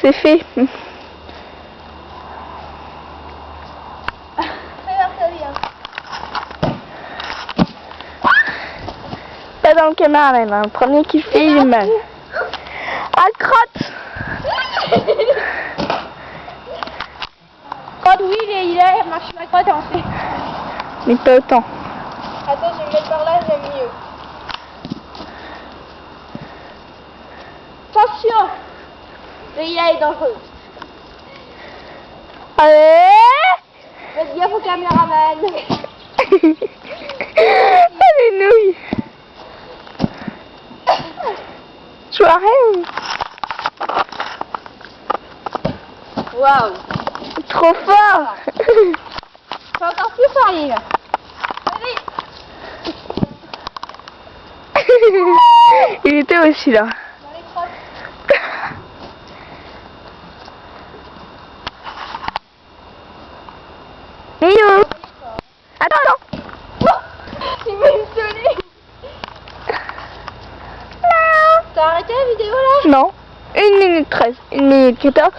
c'est fait. Pas dans le canard, là, le premier qui filme. Ah, crotte. Crotte, oui, il est, marche ma crotte en fait. Mais pas autant. Attends, je vais me mettre par là, j'aime mieux. Attention! Celui-là est dangereux. Allez. Faites gaffe au caméraman. Les nouilles. Je vois rien. Waouh! Trop fort. C'est encore plus fort, les gars. Il était aussi là. Dans les crottes. Léo. Attends. Il m'a sonné. T'as arrêté la vidéo là? Non. 1 minute 13. 1 minute 14.